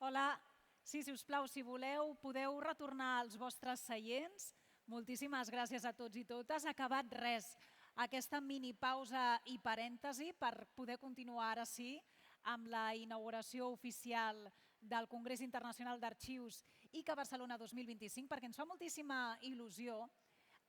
Hola. Sí, si us plau, si voleu, podeu retornar als vostres seients. Moltíssimes gràcies a tots i totes. Ha acabat res, aquesta mini pausa i parèntesi per poder continuar ara sí amb la inauguració oficial del Congrés Internacional d'Arxius ICA Barcelona 2025, perquè ens fa moltíssima il·lusió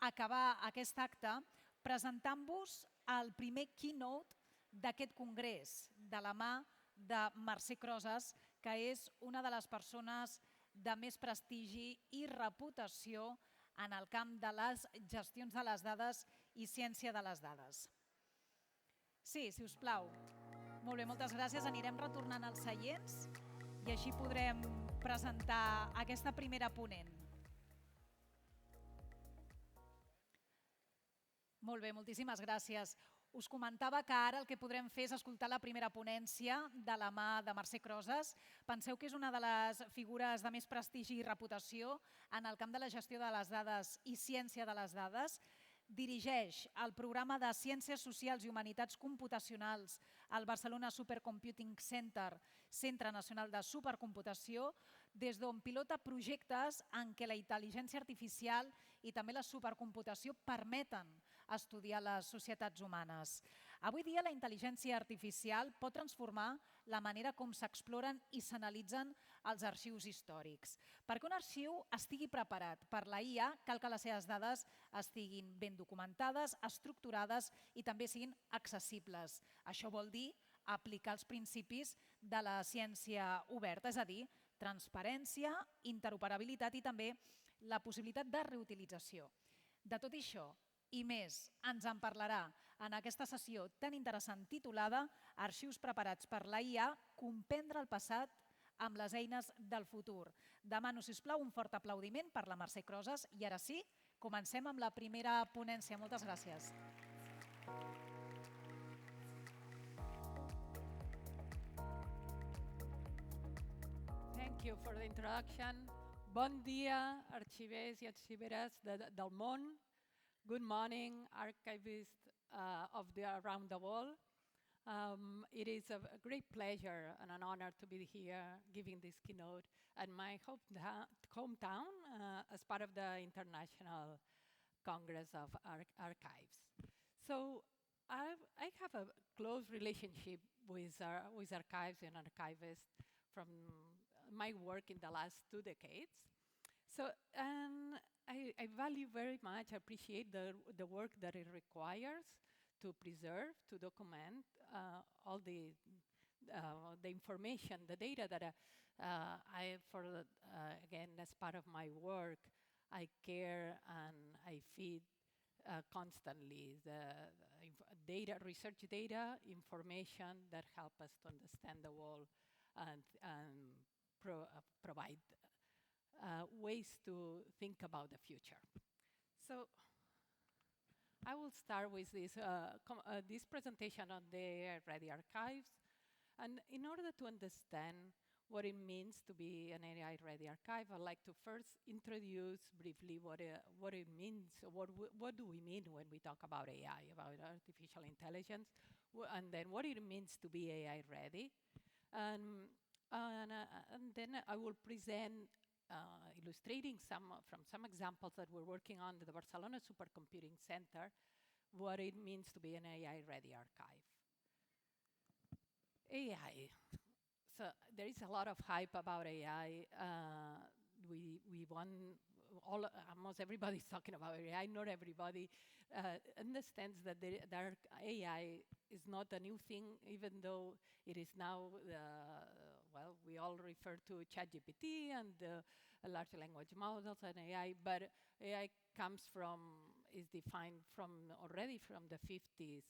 acabar aquest acte presentant-vos el primer Keynote d'aquest congrés, de la mà de Mercè Crosas, que és una de les persones de més prestigi i reputació en el camp de les gestions de les dades i ciència de les dades. Sí, si us plau. Molt bé, moltes gràcies. Anirem retornant als seients i així podrem presentar aquesta primera ponent. Molt bé, moltíssimes gràcies. Us comentava que ara el que podrem fer és escoltar la primera ponència de la mà de Mercè Crosas. Penseu que és una de les figures de més prestigi i reputació en el camp de la gestió de les dades i ciència de les dades. Dirigeix el programa de Ciències Socials i Humanitats Computacionals al Barcelona Supercomputing Center, Centre Nacional de Supercomputació, des d'on pilota projectes en què la intel·ligència artificial i també la supercomputació permeten estudiar les societats humanes. Avui dia la intel·ligència artificial pot transformar la manera com s'exploren i s'analitzen els arxius històrics. Perquè un arxiu estigui preparat per la IA, cal que les seves dades estiguin ben documentades, estructurades i també siguin accessibles. Això vol dir aplicar els principis de la ciència oberta, és a dir, transparència, interoperabilitat i també la possibilitat de reutilització. De tot això i més ens en parlarà en aquesta sessió tan interessant titulada Arxius preparats per la IA, comprendre el passat amb les eines del futur. Demano, sisplau, un fort aplaudiment per la Mercè Crosas i ara sí, comencem amb la primera ponència. Moltes gràcies. Thank you for the introduction. Bon dia, arxivers i arxiveres del món. Good morning, archivists around the world. It is a great pleasure and an honor to be here giving this keynote at my hometown as part of the International Congress of Archives. So I have a close relationship with archives and archivists from my work in the last 2 decades. So, and I value very much, I appreciate the work that it requires to preserve, to document all the information, the data that again, as part of my work, I care and I feed constantly the data, research data, information that help us to understand the world and provide ways to think about the future. So I will start with this presentation on the AI-ready archives. And in order to understand what it means to be an AI-ready archive, I'd like to first introduce briefly what it means, what do we mean when we talk about AI, about artificial intelligence, and then what it means to be AI-ready. And then I will present illustrating from some examples that we're working on at the Barcelona Supercomputing Center, what it means to be an AI-ready archive. AI. So there is a lot of hype about AI. Almost everybody's talking about AI. Not everybody understands that AI is not a new thing, even though it is now, we all refer to ChatGPT and large language models and AI, but AI is defined already from the 50s.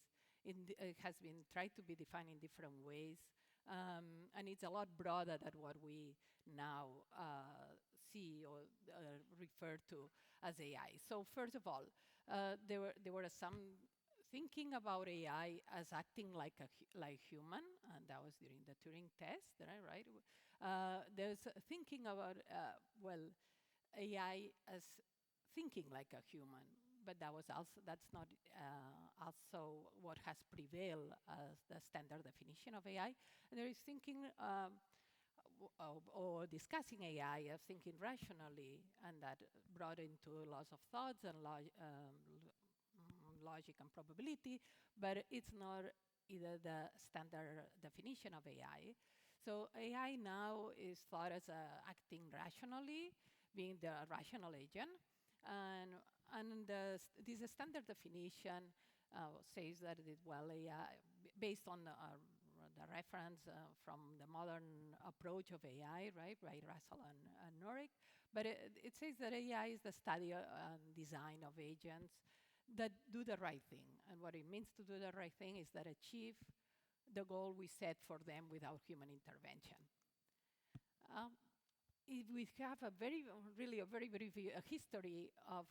It has been tried to be defined in different ways. And it's a lot broader than what we now see or refer to as AI. So first of all, there were some thinking about AI as acting like human, and that was during the Turing test, right? There's thinking about, AI as thinking like a human, but that's not also what has prevailed as the standard definition of AI. And there is thinking or discussing AI as thinking rationally, and that brought into laws of thoughts and logic and probability, but it's not either the standard definition of AI. So AI now is thought as acting rationally, being the rational agent, and this standard definition says that AI, based on the reference from the modern approach of AI, right, by Russell and Norrick, but it says that AI is the study and design of agents that do the right thing. And what it means to do the right thing is that achieve the goal we set for them without human intervention. We have a very history of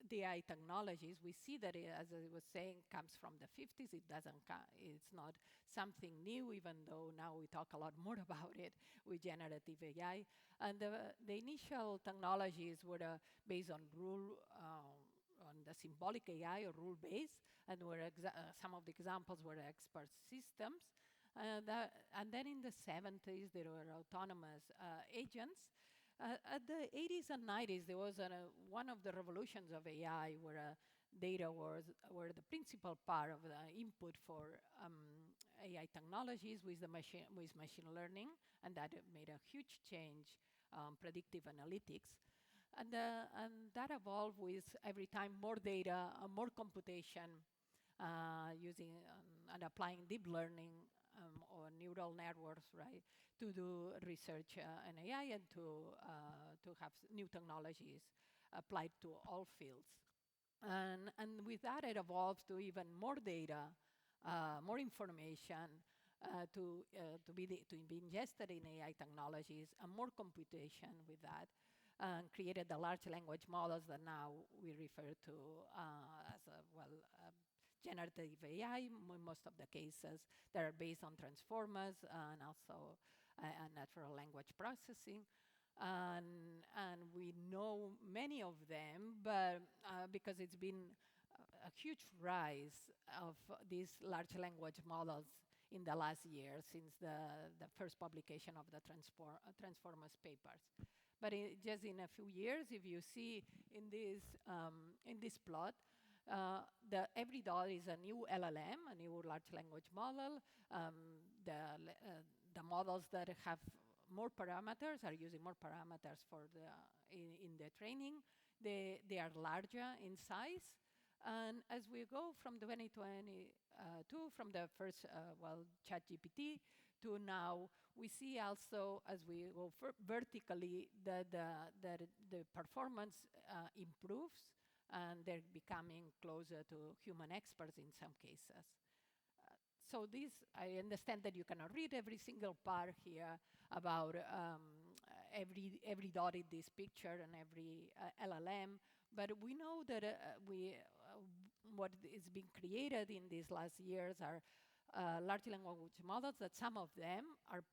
the AI technologies. We see that it, as I was saying, comes from the 50s. It's not something new, even though now we talk a lot more about it with generative AI. And the initial technologies were based on on the symbolic AI or rule-based, and some of the examples were expert systems. And then in the 70s, there were autonomous agents. At the 80s and 90s, there was one of the revolutions of AI where data were the principal part of the input for AI technologies with machine learning, and that made a huge change, predictive analytics. And that evolved with every time more data, more computation, using and applying deep learning or neural networks, right, to do research in AI and to have new technologies applied to all fields. And with that, it evolved to even more data, more information to be ingested in AI technologies, and more computation with that, and created the large language models that now we refer to as generative AI in most of the cases that are based on transformers and also natural language processing. And we know many of them, but because it's been a huge rise of these large language models in the last year since the first publication of the transformers papers. But just in a few years, if you see in this plot, every dot is a new LLM, a new large language model. The models that have more parameters are using more parameters in the training. They are larger in size. And as we go from 2022, from the first, ChatGPT, to now, we see also, as we go vertically, that the performance improves, and they're becoming closer to human experts in some cases. So I understand that you cannot read every single part here about every dot in this picture and every LLM, but we know that what is being created in these last years are large language models, that some of them are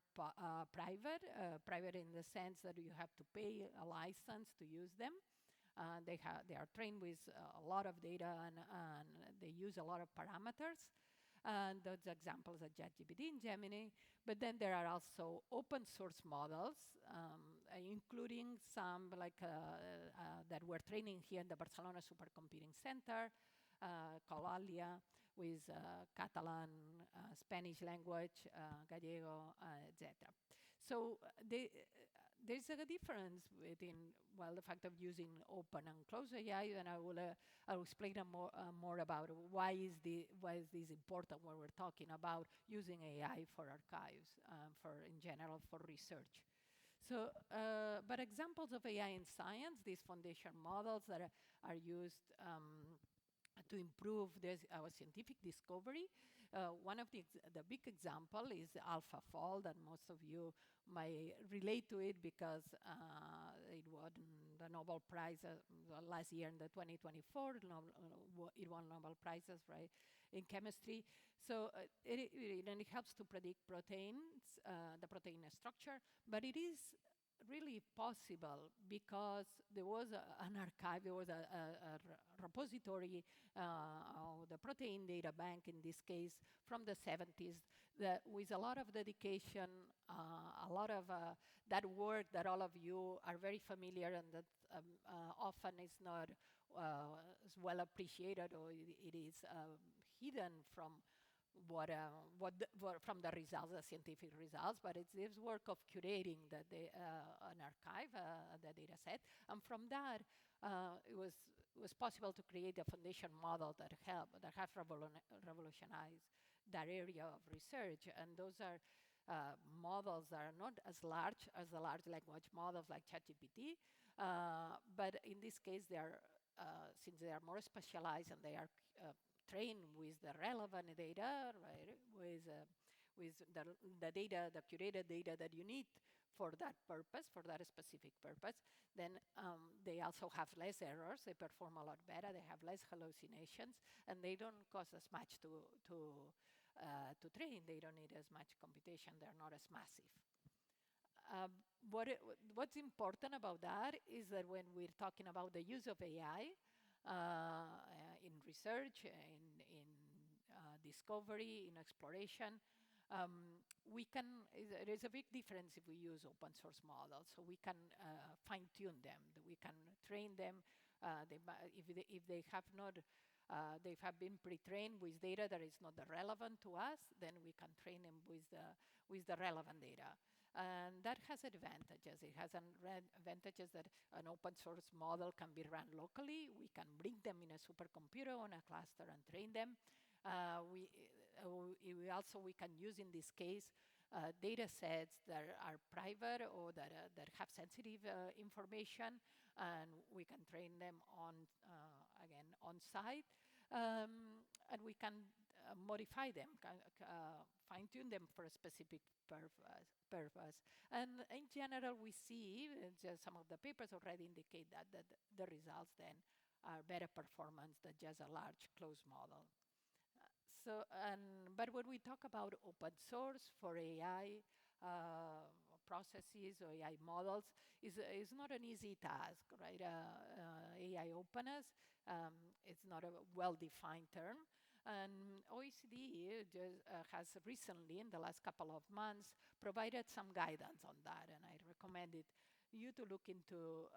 private in the sense that you have to pay a license to use them. They are trained with a lot of data, and they use a lot of parameters. And those examples are ChatGPT and Gemini. But then there are also open source models, including some that we're training here in the Barcelona Supercomputing Center, called Alia, with Catalan, Spanish language, Gallego, etc. So there's a difference between, the fact of using open and closed AI, and I'll explain more about why is this important when we're talking about using AI for archives, in general, for research. So, but examples of AI in science, these foundation models that are used to improve our scientific discovery. One of the big example is AlphaFold, and most of you might relate to it because it won the Nobel Prize last year in the 2024. It won Nobel Prizes, right, in chemistry. So it helps to predict proteins, the protein structure, but it is really possible because there was an archive, there was a repository, the protein data bank in this case, from the 70s with a lot of dedication, a lot of that work that all of you are very familiar and that often is not as well appreciated, or it is hidden from from the results, the scientific results, but it's this work of curating an archive, the data set, and from that it was possible to create a foundation model that has revolutionized that area of research. And those are models that are not as large as the large language models like ChatGPT, but in this case, they are since they are more specialized and they are trained with the relevant data, right? With the data, the curated data that you need for that purpose, for that specific purpose, then they also have less errors. They perform a lot better. They have less hallucinations, and they don't cost as much to train. They don't need as much computation. They're not as massive. What's important about that is that when we're talking about the use of AI in research, in discovery, in exploration, there is a big difference if we use open source models. So we can fine tune them. We can train them. If they have not, they have been pre-trained with data that is not relevant to us, then we can train them with the relevant data. And that has advantages. It has advantages that an open source model can be run locally. We can bring them in a supercomputer on a cluster and train them. We can use in this case data sets that are private or that have sensitive information, and we can train them again on site, and we can modify them, fine tune them for a specific purpose. And in general, we see just some of the papers already indicate that the results then are better performance than just a large closed model. But when we talk about open source for AI processes or AI models, is not an easy task, right? AI openness is not a well-defined term. And OECD has recently, in the last couple of months, provided some guidance on that, and I recommend you to look into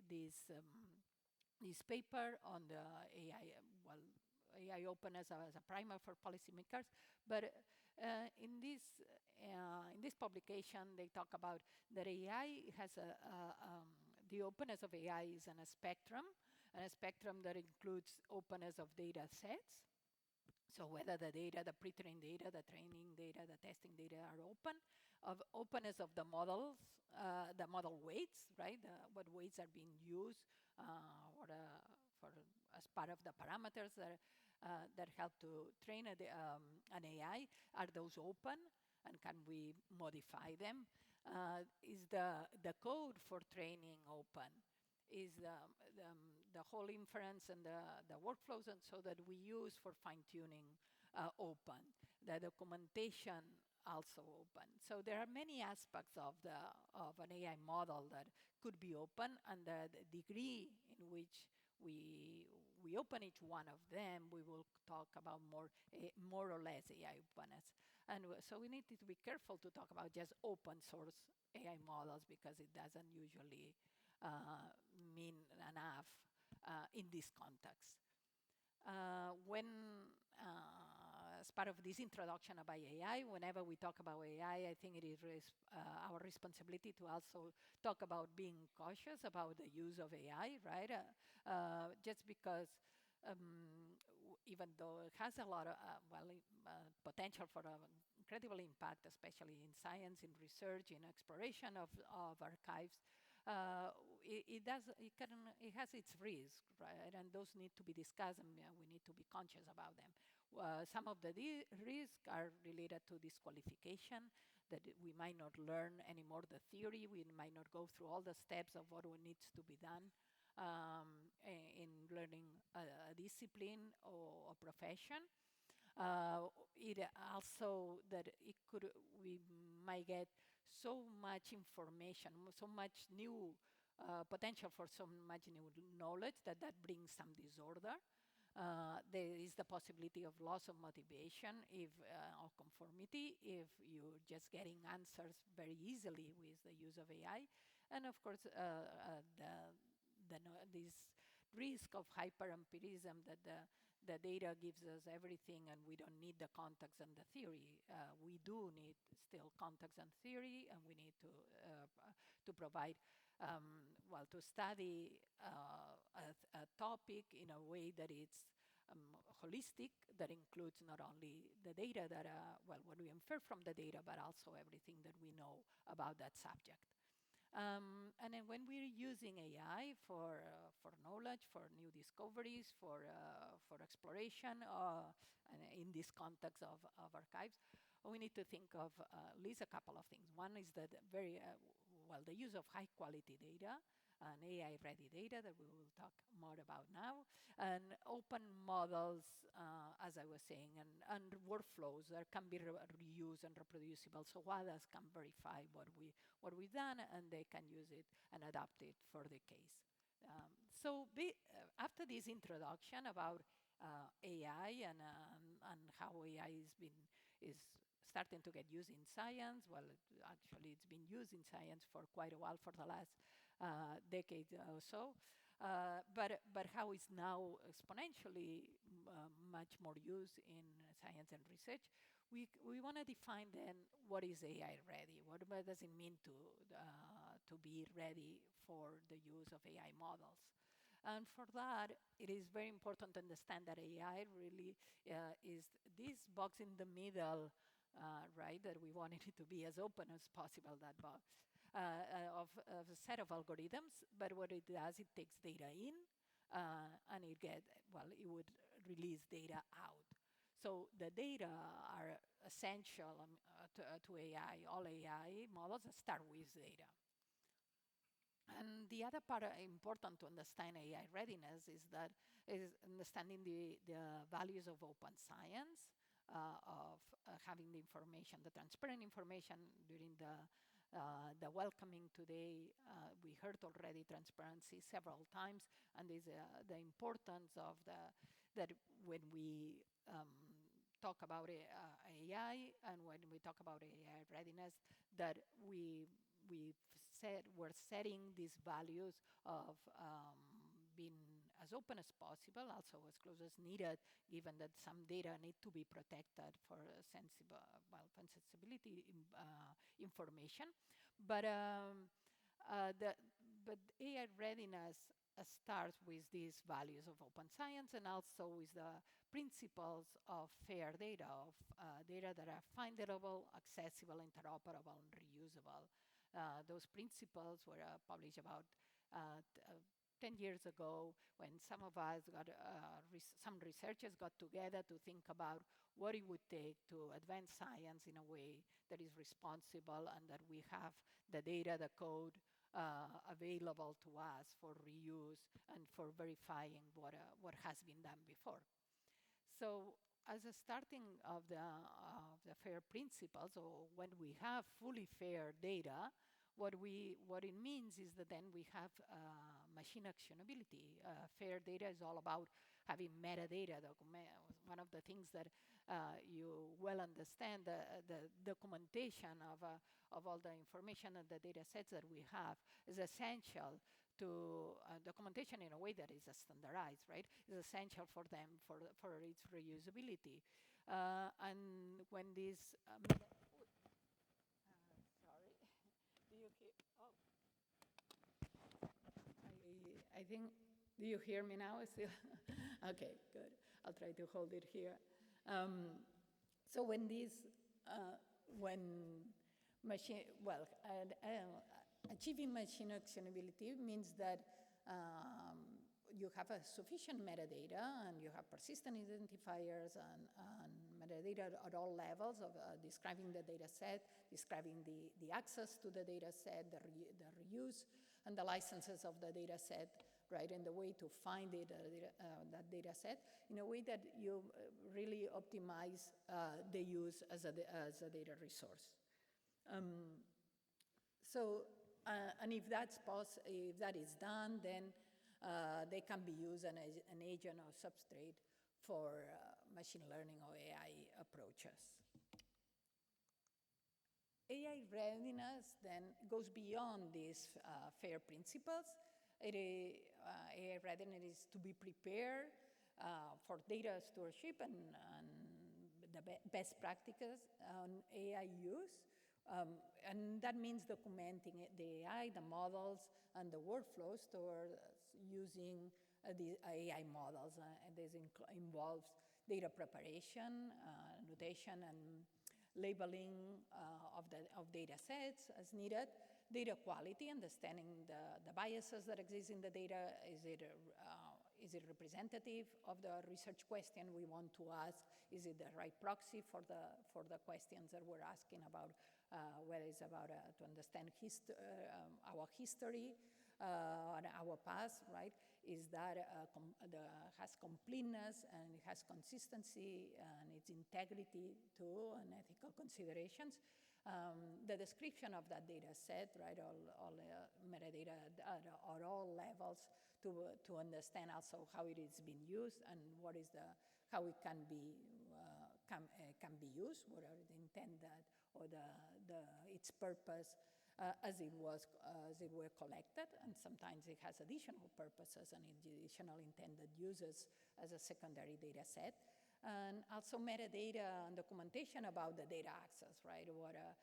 this paper on the AI openness as a primer for policymakers. But in this publication, they talk about that AI has the openness of AI is in a spectrum that includes openness of data sets. So whether the data, the pre-trained data, the training data, the testing data are open, of openness of the models, the model weights, right? What weights are being used as part of the parameters that help to train an AI. Are those open, and can we modify them? Is the code for training open? Is the whole inference and the workflows and so that we use for fine-tuning open? The documentation also open. So there are many aspects of an AI model that could be open, and the degree in which we open each one of them, we will talk about more or less AI openness. And so we need to be careful to talk about just open source AI models, because it doesn't usually mean enough in this context. As part of this introduction about AI, whenever we talk about AI, I think it is our responsibility to also talk about being cautious about the use of AI, right? Just because even though it has a lot of potential for incredible impact, especially in science, in research, in exploration of archives, it has its risks, right? And those need to be discussed, and we need to be conscious about them. Some of the risks are related to disqualification, that we might not learn anymore the theory, we might not go through all the steps of what needs to be done in learning a discipline or a profession. It also that we might get so much information, so much new potential for so much new knowledge that brings some disorder. There is the possibility of loss of motivation if, or conformity if you're just getting answers very easily with the use of AI. And of course, this risk of hyper-empirism that the data gives us everything and we don't need the context and the theory. We do need still context and theory, and we need to provide, to study a topic in a way that it's holistic, that includes not only the data that, what we infer from the data, but also everything that we know about that subject. And then when we're using AI for knowledge, for new discoveries, for exploration, and in this context of archives, we need to think of at least a couple of things. One is that the use of high quality data and AI-ready data that we will talk more about now, and open models, as I was saying, and workflows that can be reused and reproducible, so others can verify what we've done, and they can use it and adapt it for the case. After this introduction about AI and how AI is starting to get used in science, actually it's been used in science for quite a while, for the last decade or so, but how it's now exponentially much more used in science and research. We want to define then what is AI ready. What does it mean to be ready for the use of AI models? And for that, it is very important to understand that AI really is this box in the middle, right? That we wanted it to be as open as possible, that box. Of a set of algorithms, but what it does, it takes data in, and it would release data out. So the data are essential to AI. All AI models start with data. And the other part important to understand AI readiness is understanding the values of open science, of having the information, the transparent information. During the welcoming today, we heard already transparency several times, and is the importance of that when we talk about AI, and when we talk about AI readiness, that we're setting these values of being as open as possible, also as close as needed, given that some data need to be protected for sensibility information. But AI readiness starts with these values of open science, and also with the principles of fair data, of data that are findable, accessible, interoperable, and reusable. Those principles were published about 10 years ago, when some of us some researchers got together to think about what it would take to advance science in a way that is responsible, and that we have the data, the code available to us for reuse and for verifying what has been done before. So as a starting of the FAIR principles, or when we have fully fair data, what it means is that then we have machine actionability. Fair data is all about having metadata. One of the things that you well understand, the documentation of all the information and the data sets that we have is essential to documentation in a way that is standardized, right? Is essential for them, for its reusability. And when this, sorry, do you hear? Oh, I think, do you hear me now still? Okay, good. I'll try to hold it here. So when achieving machine actionability means that you have a sufficient metadata, and you have persistent identifiers and metadata at all levels of describing the data set, describing the access to the data set, the reuse, and the licenses of the data set, right, and the way to find it, that data set, in a way that you really optimize the use as a data resource. And if that is done, then they can be used as an agent or substrate for machine learning or AI approaches. AI readiness then goes beyond these FAIR principles. AI readiness is to be prepared for data stewardship and the best practices on AI use. And that means documenting the AI, the models, and the workflows towards using the AI models. And this involves data preparation, annotation, and labeling of data sets as needed, data quality, understanding the biases that exist in the data. Is it representative of the research question we want to ask? Is it the right proxy for the questions that we're asking about, whether it's about to understand our history and our past, right? Is that has completeness and it has consistency and its integrity too and ethical considerations. The description of that data set, right, all metadata at all levels to understand also how it is being used and how it can be used, what are the intended or its purpose as it were collected, and sometimes it has additional purposes and additional intended uses as a secondary data set. And also metadata and documentation about the data access, right? What are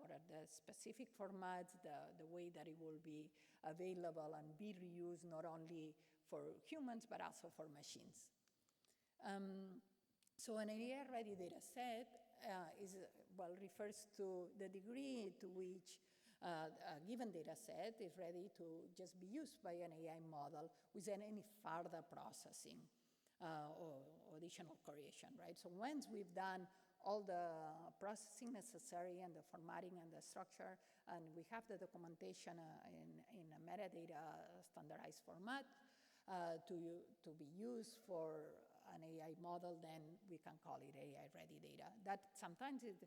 the specific formats, the way that it will be available and be reused not only for humans but also for machines. So an AI-ready data set refers to the degree to which a given data set is ready to just be used by an AI model without any further processing or additional creation, right? So once we've done all the processing necessary and the formatting and the structure, and we have the documentation in a metadata standardized format to be used for an AI model, then we can call it AI-ready data. That sometimes it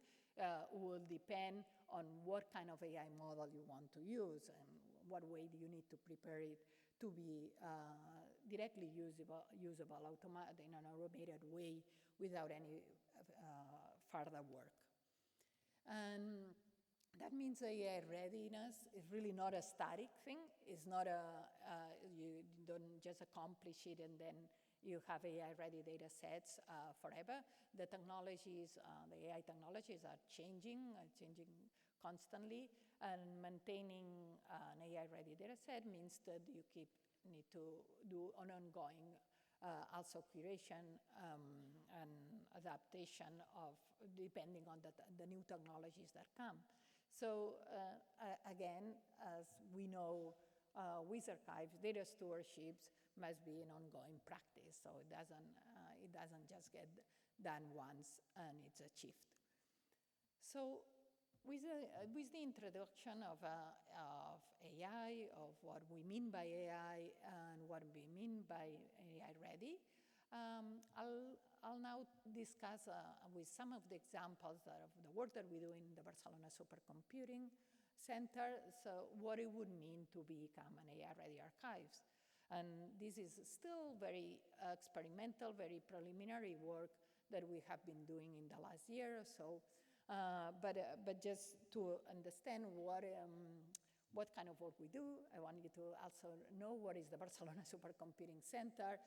will depend on what kind of AI model you want to use and what way do you need to prepare it to be directly usable in an automated way without any further work. And that means AI readiness is really not a static thing. It's not you don't just accomplish it and then you have AI-ready data sets forever. The technologies, the AI technologies are changing constantly, and maintaining an AI-ready data set means that you need to do an ongoing also curation and adaptation of depending on the new technologies that come. So again, as we know, with archives, data stewardships must be an ongoing practice. So it doesn't just get done once and it's achieved. So with the introduction of AI, of what we mean by AI and what we mean by AI ready, I'll now discuss with some of the examples of the work that we do in the Barcelona Supercomputing Center, so what it would mean to become an AI-ready archives. And this is still very experimental, very preliminary work that we have been doing in the last year or so. But just to understand what kind of work we do, I want you to also know what is the Barcelona Supercomputing Center.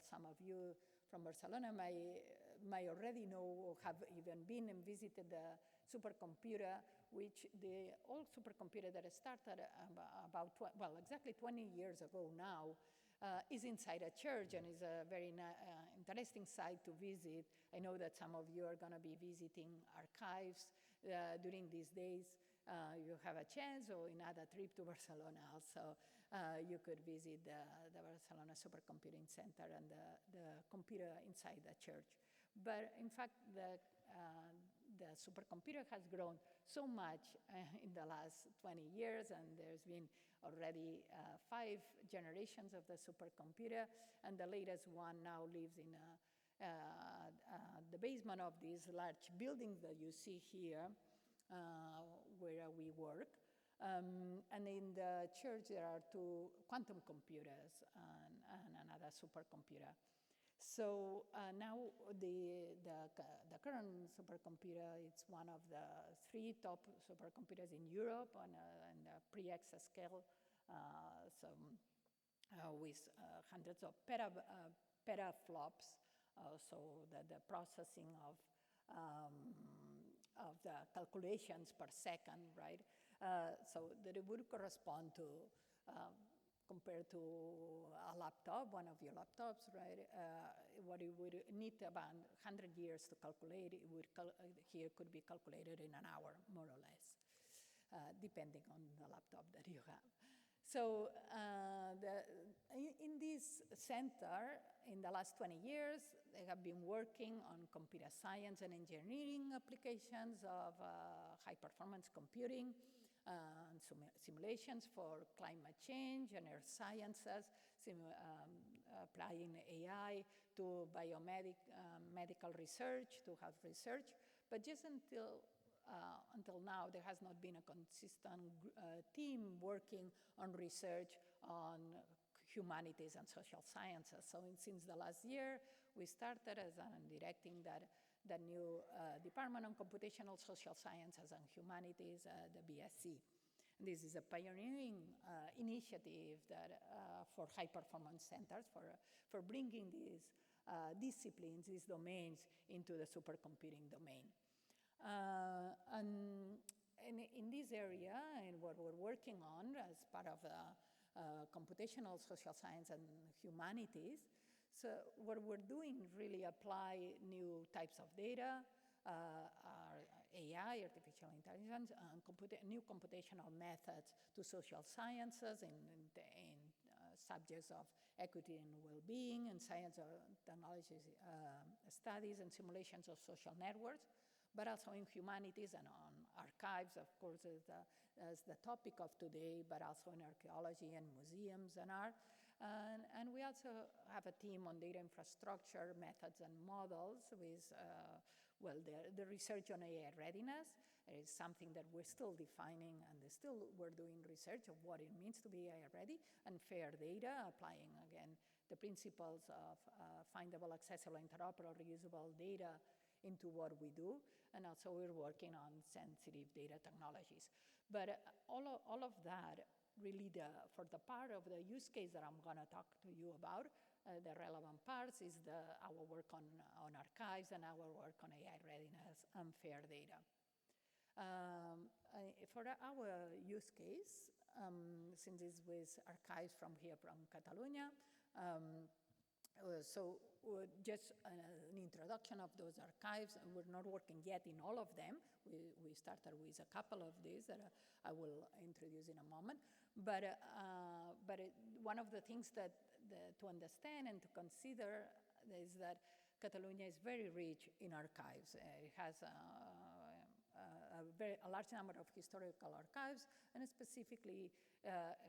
Some of you from Barcelona may already know or have even been and visited the supercomputer, which the old supercomputer that started exactly 20 years ago now, is inside a church and is a very interesting site to visit. I know that some of you are going to be visiting archives during these days. You have a chance, or another trip to Barcelona also, you could visit the Barcelona Supercomputing Center and the computer inside the church. But in fact, the supercomputer has grown so much in the last 20 years, and there's been already 5 generations of the supercomputer, and the latest one now lives in the basement of these large buildings that you see here, where we work. And in the church, there are 2 quantum computers and another supercomputer. So now the current supercomputer, it's one of the 3 top supercomputers in Europe on a pre-exascale, with hundreds of petaflops, so the processing of the calculations per second, right? So that it would correspond to, compared to a laptop, one of your laptops, right? What it would need about 100 years to calculate, it would here could be calculated in an hour, more or less, depending on the laptop that you have. So in this center, in the last 20 years, they have been working on computer science and engineering applications of high-performance computing, simulations for climate change and earth sciences, applying AI to medical research, to health research. But just until now, there has not been a consistent team working on research on humanities and social sciences. So since the last year, we started as I'm directing the new Department on Computational Social Sciences and Humanities, the BSc. And this is a pioneering initiative that for high-performance centers, for bringing these disciplines, these domains into the supercomputing domain. And in this area, and what we're working on as part of computational social science and humanities, so what we're doing is really apply new types of data, AI, artificial intelligence, and new computational methods to social sciences in subjects of equity and well-being, and science or technology studies and simulations of social networks, but also in humanities and on archives, of course, as the topic of today, but also in archaeology and museums and art. And we also have a team on data infrastructure, methods, and models with, the research on AI readiness is something that we're still defining, and we're doing research of what it means to be AI ready, and fair data, applying, again, the principles of findable, accessible, interoperable, reusable data into what we do. And also we're working on sensitive data technologies. But all of that, really for the part of the use case that I'm going to talk to you about, the relevant parts is our work on archives and our work on AI readiness and fair data. For our use case, since it's with archives from Catalonia, so just an introduction of those archives. We're not working yet in all of them. We started with a couple of these that I will introduce in a moment. But one of the things that to understand and to consider is that Catalonia is very rich in archives. It has a large number of historical archives, and specifically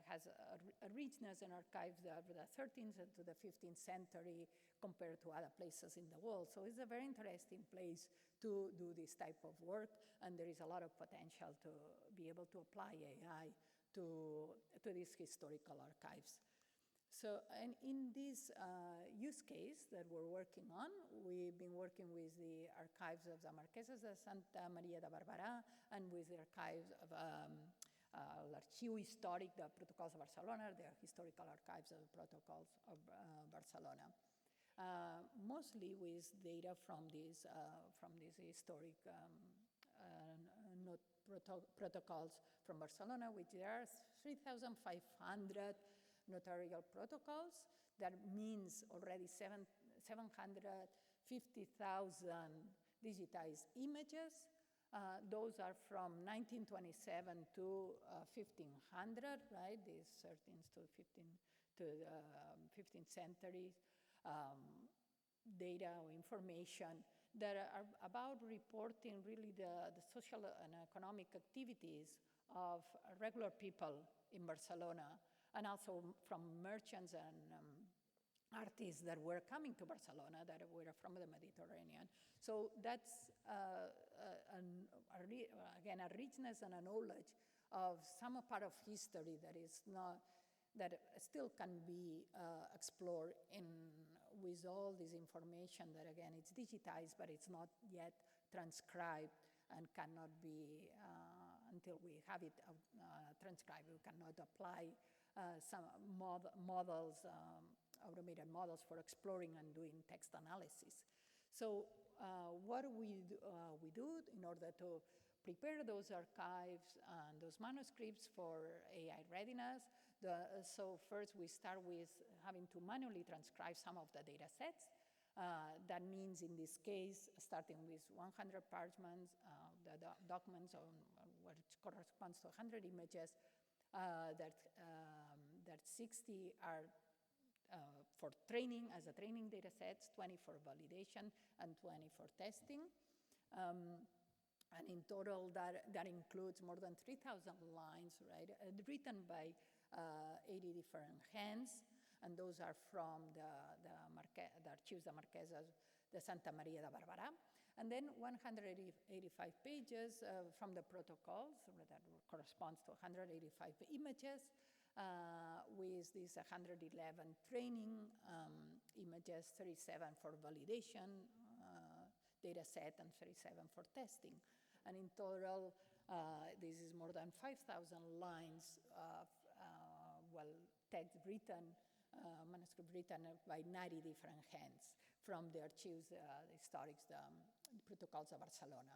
has a richness in archives of the 13th to the 15th century compared to other places in the world. So it's a very interesting place to do this type of work, and there is a lot of potential to be able to apply AI to these historical archives. So, and in this use case that we're working on, we've been working with the archives of the Marquesas de Santa Maria de Barberà, and with the archives of l'Arxiu Històric de Protocols de Barcelona, the historical archives of the protocols of Barcelona. Mostly with data from these historic protocols from Barcelona, which there are 3,500 notarial protocols. That means already 750,000 digitized images. Those are from 1927 to 1500, right? These 13th to 15th centuries data or information that are about reporting really the social and economic activities of regular people in Barcelona, and also from merchants and artists that were coming to Barcelona that were from the Mediterranean. So that's, again, a richness and a knowledge of some part of history that is not, that still can be explored with all this information that, again, it's digitized, but it's not yet transcribed and cannot be, until we have it transcribed, we cannot apply some models, automated models for exploring and doing text analysis. So what we do in order to prepare those archives and those manuscripts for AI readiness. So first we start with having to manually transcribe some of the data sets. That means in this case, starting with 100 parchments, the documents on what corresponds to 100 images, that 60 are for training as a training data sets, 20 for validation, and 20 for testing. And in total, that includes more than 3,000 lines, right, written by 80 different hands, and those are from the Archives de Marquesas de Santa Maria de Barberà. And then 185 pages from the protocols that corresponds to 185 images, with these 111 training images, 37 for validation data set, and 37 for testing. And in total, this is more than 5,000 lines of, text written, manuscript written by 90 different hands from the archives, the historics, the protocols of Barcelona.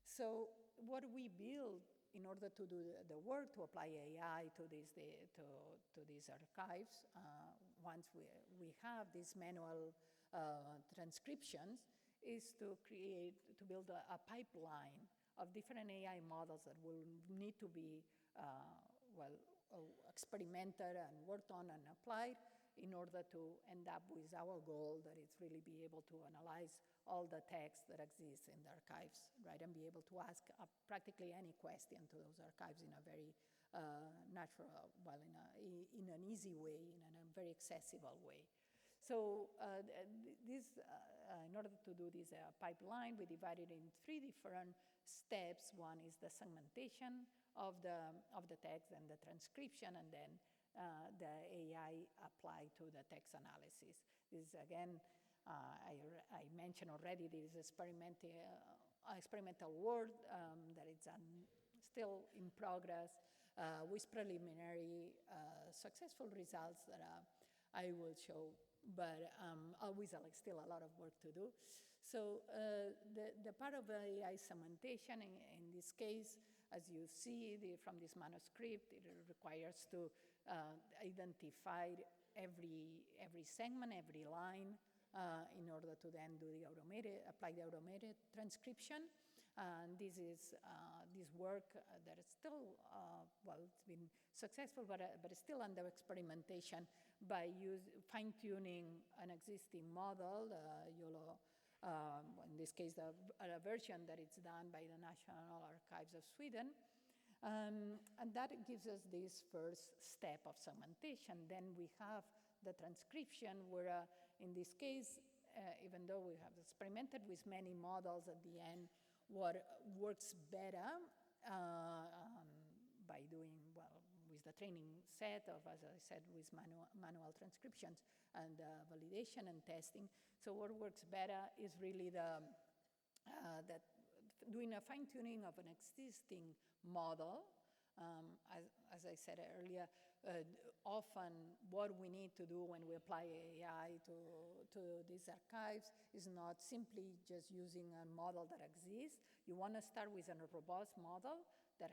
So what we build in order to do the work to apply AI to these archives, once we have these manual transcriptions, is to build a pipeline of different AI models that will need to be, experimented and worked on and applied in order to end up with our goal that it's really be able to analyze all the text that exists in the archives, right, and be able to ask practically any question to those archives in a very natural, in an easy way, in a very accessible way. So in order to do this pipeline, we divided in 3 different steps. One is the segmentation of the text and the transcription, and then the AI applied to the text analysis. This again, I mentioned already, this is experimental work that is still in progress with preliminary successful results that I will show, but always still a lot of work to do. So the part of AI segmentation, in this case, as you see from this manuscript, it requires to identify every segment, every line, in order to then do apply the automated transcription. And this is this work that is still, it's been successful, but it's still under experimentation by fine-tuning an existing model, YOLO, in this case, a version that is done by the National Archives of Sweden. And that gives us this first step of segmentation. Then we have the transcription where, in this case, even though we have experimented with many models, at the end, what works better by doing, with the training set of, as I said, with manual transcriptions and validation and testing. So what works better is really doing a fine-tuning of an existing model. As I said earlier, often what we need to do when we apply AI to these archives is not simply just using a model that exists. You want to start with a robust model that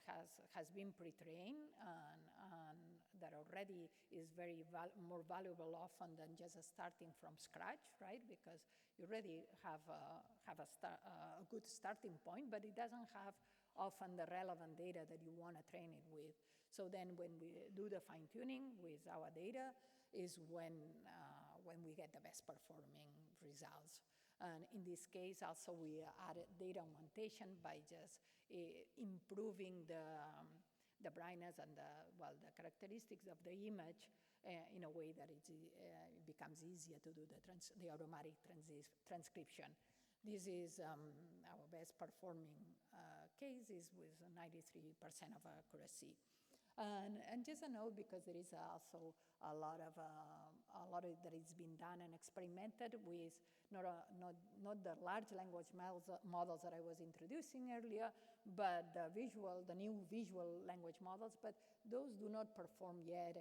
has been pre-trained and that already is more valuable often than just starting from scratch, right? Because you already have a good starting point, but it doesn't have often the relevant data that you want to train it with. So then when we do the fine-tuning with our data is when we get the best performing results. And in this case, also we added data augmentation by just improving the brightness and the characteristics of the image in a way that it becomes easier to do the automatic transcription. This is our best performing case is with 93% of accuracy. And just a note, because there is also a lot of that is being done and experimented with not the large language models that I was introducing earlier, but the new visual language models. But those do not perform yet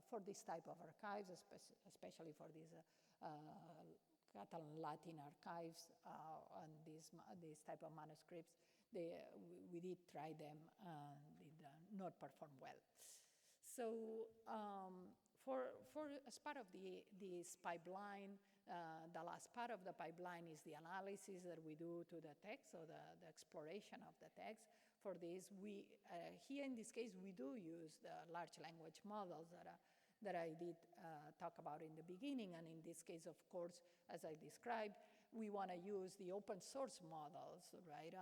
for this type of archives, especially for these Catalan Latin archives and these type of manuscripts. We did try them and did not perform well. So as part of this pipeline, the last part of the pipeline is the analysis that we do to the text, so the exploration of the text. For this, here in this case, we do use the large language models that I did talk about in the beginning. And in this case, of course, as I described, we want to use the open source models, right?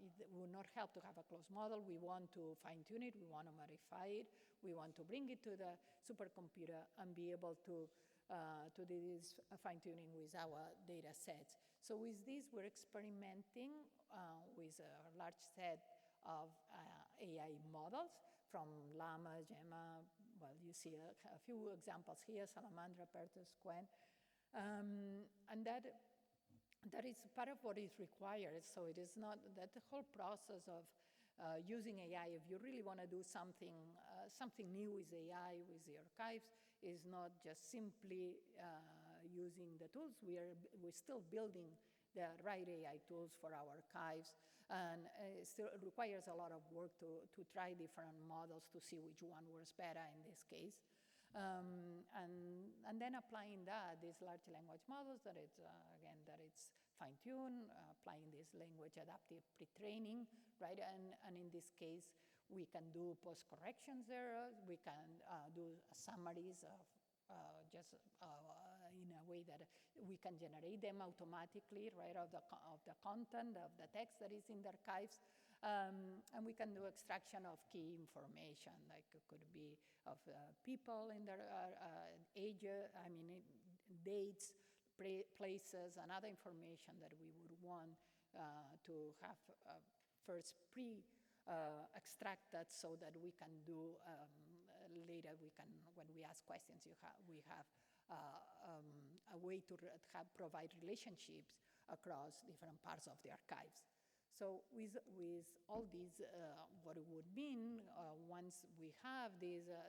It will not help to have a closed model. We want to fine tune it. We want to modify it. We want to bring it to the supercomputer and be able to do this fine tuning with our data sets. So with this, we're experimenting with a large set of AI models from Llama, Gemma. Well, you see a few examples here: Salamandra, Pertus, Quen, and that is part of what is required. So it is not that the whole process of using AI, if you really want to do something new with AI, with the archives, is not just simply using the tools. We're still building the right AI tools for our archives, and it still requires a lot of work to try different models to see which one works better in this case. And then applying these large language models that it's fine-tuned, applying this language adaptive pre-training, right? And in this case, we can do post-corrections errors. We can do summaries of in a way that we can generate them automatically, right, of the content, of the text that is in the archives. And we can do extraction of key information, like it could be of people in their age, dates, places, and other information that we would want to have first extracted, so that we can do later. When we ask questions, we have a way to provide relationships across different parts of the archives. So with all these, what it would mean once we have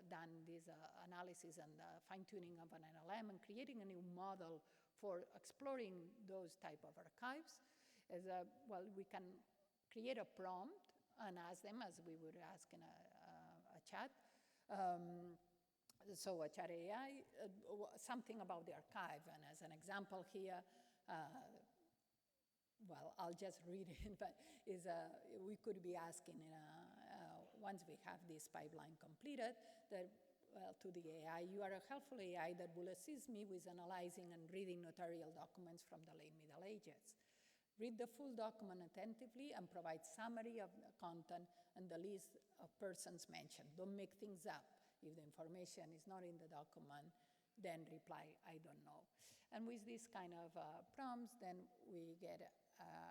done this analysis and fine-tuning of an LLM and creating a new model for exploring those type of archives, is we can create a prompt and ask them, as we would ask in a chat. So a chat AI, something about the archive. And as an example here, I'll just read it, but we could be asking, once we have this pipeline completed, that to the AI, you are a helpful AI that will assist me with analyzing and reading notarial documents from the late Middle Ages. Read the full document attentively and provide summary of the content and the list of persons mentioned. Don't make things up. If the information is not in the document, then reply, I don't know. And with this kind of prompts, then we get,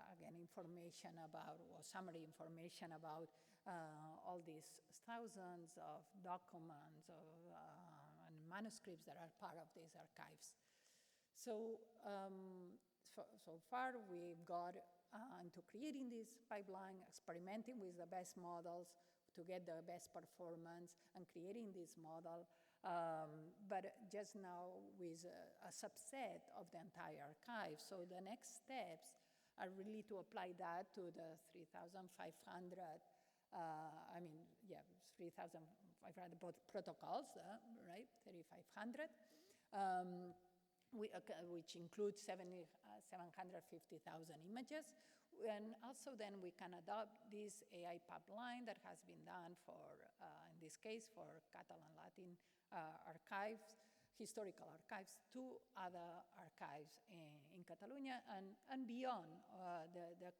again, information about, or summary information about all these thousands of documents and manuscripts that are part of these archives. So, so far we've got into creating this pipeline, experimenting with the best models to get the best performance, and creating this model, but just now with a subset of the entire archive. So the next steps are really to apply that to the 3,500, 3,500 protocols, right, 3,500, which includes 750,000 images. And also then we can adopt this AI pipeline that has been done for, in this case, for Catalan Latin archives, historical archives, to other archives in Catalonia and beyond. The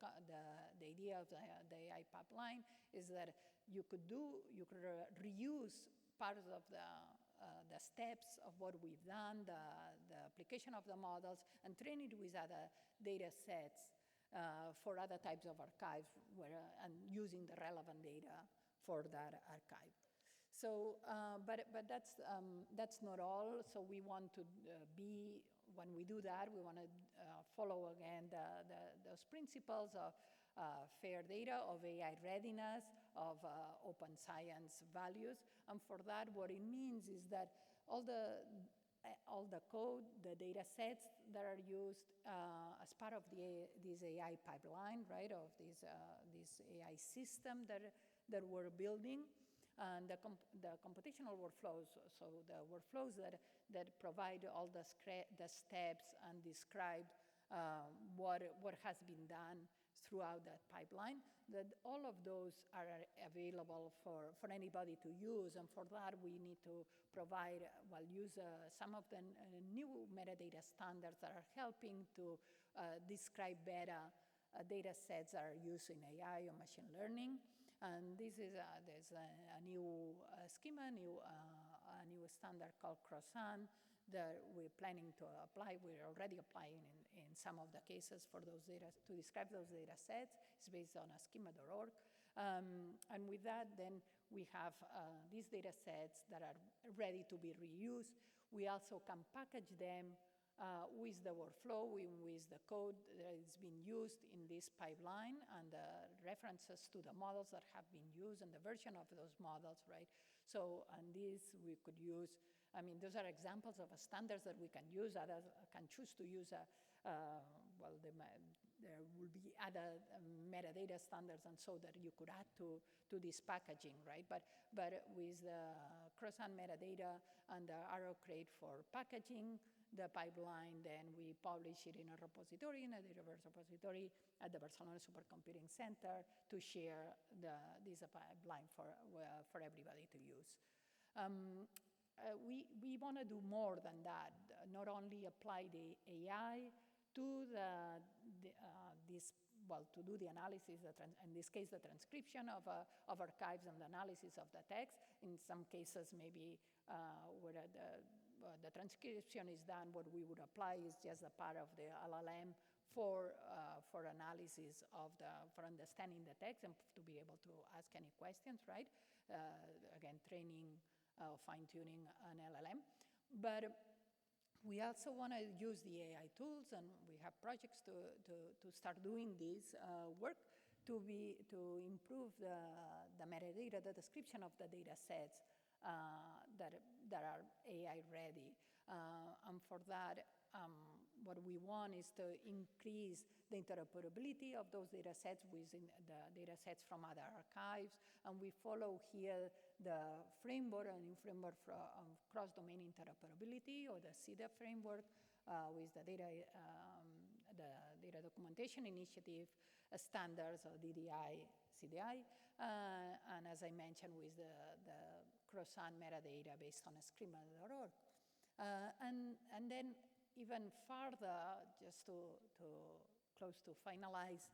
idea of the AI pipeline is that you could reuse parts of the the steps of what we've done, the application of the models, and train it with other data sets for other types of archives and using the relevant data for that archive. So, but that's not all. So we want to when we do that, we want to follow again those principles of fair data, of AI readiness, of open science values. And for that, what it means is that all the code, the data sets that are used as part of this AI pipeline, right, of this AI system that we're building, and the computational workflows, so the workflows that provide all the steps and describe what has been done throughout that pipeline, that all of those are available for anybody to use. And for that, we need to provide, use some of the new metadata standards that are helping to describe better data sets that are used in AI or machine learning. And this is there's a new schema, a new standard called Crosas that we're planning to apply. We're already applying in some of the cases for those data to describe those data sets. It's based on a schema.org. And with that, then we have these data sets that are ready to be reused. We also can package them with the workflow, with the code that is being used in this pipeline, and the references to the models that have been used and the version of those models, right? So, and these we could use, those are examples of standards that we can use. Others can choose to use there will be other metadata standards and so that you could add to this packaging, right? But with the Crosas metadata and the arrow crate for packaging the pipeline, then we publish it in a repository, in a Dataverse repository at the Barcelona Supercomputing Center to share this pipeline for everybody to use. We want to do more than that, not only apply the AI to to do the analysis, in this case, the transcription of archives and the analysis of the text. In some cases, maybe where the transcription is done, what we would apply is just a part of the LLM for analysis for understanding the text and to be able to ask any questions, right? Again, training, fine-tuning an LLM. But we also want to use the AI tools, and we have projects to start doing this work to improve the metadata, the description of the data sets that are AI ready. And for that, what we want is to increase the interoperability of those data sets within the data sets from other archives. And we follow here the framework, a new framework for cross-domain interoperability, or the CIDA framework, with the data documentation initiative standards, or DDI, CDI, and as I mentioned, with the Crosas metadata based on schema.org. And then even further, just to close to finalize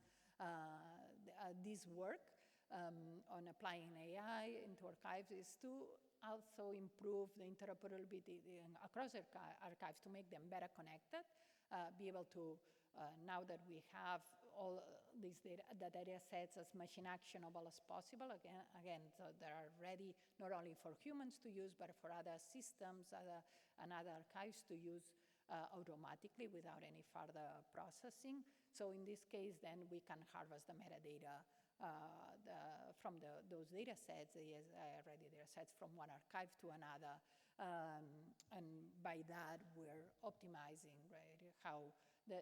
this work on applying AI into archives, is to also improve the interoperability across archives to make them better connected, be able to, now that we have all these data sets as machine actionable as possible, again, so they are ready not only for humans to use, but for other systems and other archives to use automatically without any further processing. So in this case, then we can harvest the metadata from those data sets, ready data sets from one archive to another. And by that, we're optimizing, right, how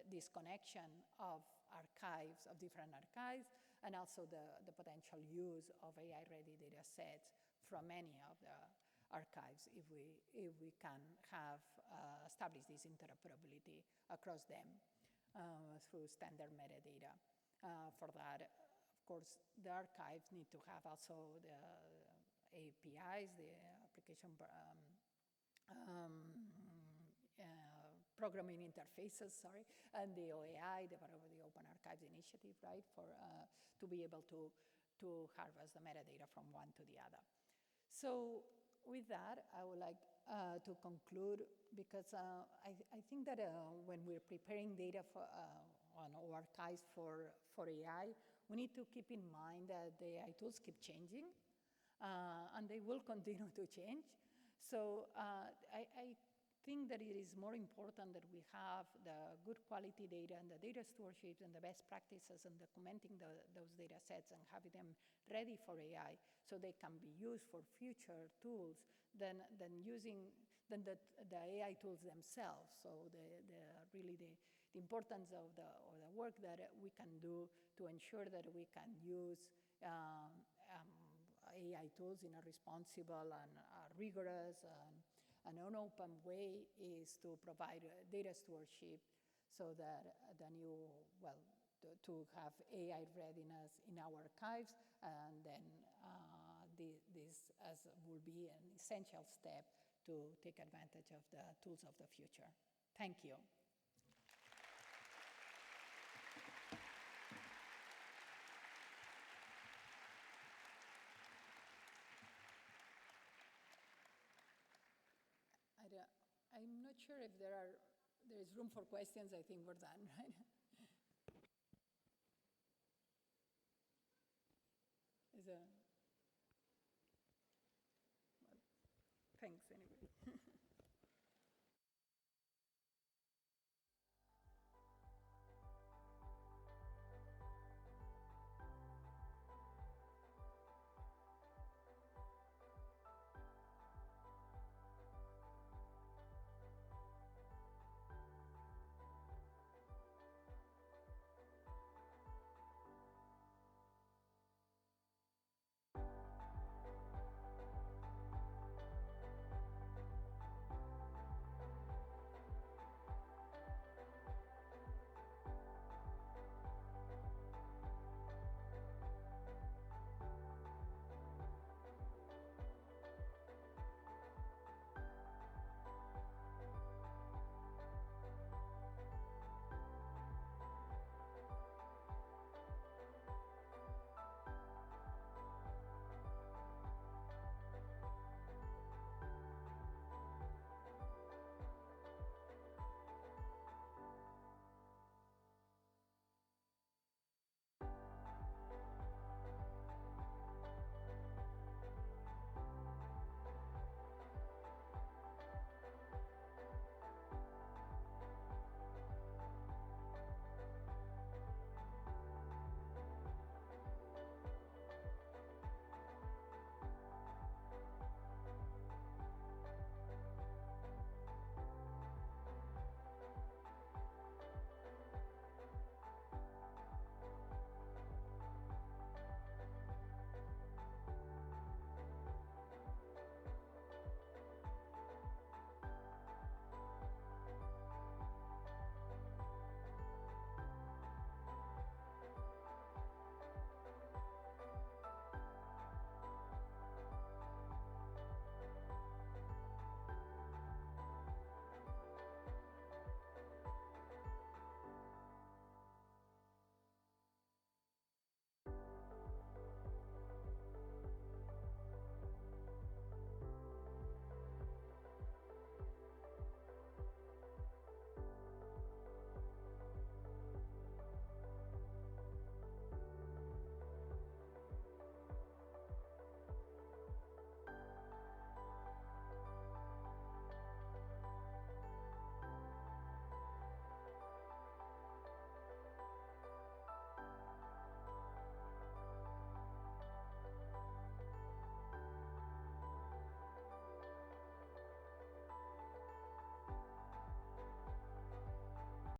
this connection of archives, of different archives, and also the potential use of AI-ready data sets from any of the archives if we can have establish this interoperability across them through standard metadata. For that, of course, the archives need to have also the APIs, the application programming interfaces, sorry, and the OAI, the Open Archives Initiative, right, to be able to harvest the metadata from one to the other. So with that, I would like to conclude, because I think that when we're preparing data for, on our archives for AI, we need to keep in mind that the AI tools keep changing, and they will continue to change. So I think that it is more important that we have the good quality data and the data stewardship and the best practices and documenting those data sets and having them ready for AI so they can be used for future tools than the AI tools themselves. So really the importance of the work that we can do to ensure that we can use AI tools in a responsible and rigorous and an open way is to provide data stewardship so that to have AI readiness in our archives, and then this will be an essential step to take advantage of the tools of the future. Thank you. I'm not sure if there is room for questions. I think we're done, right? Is there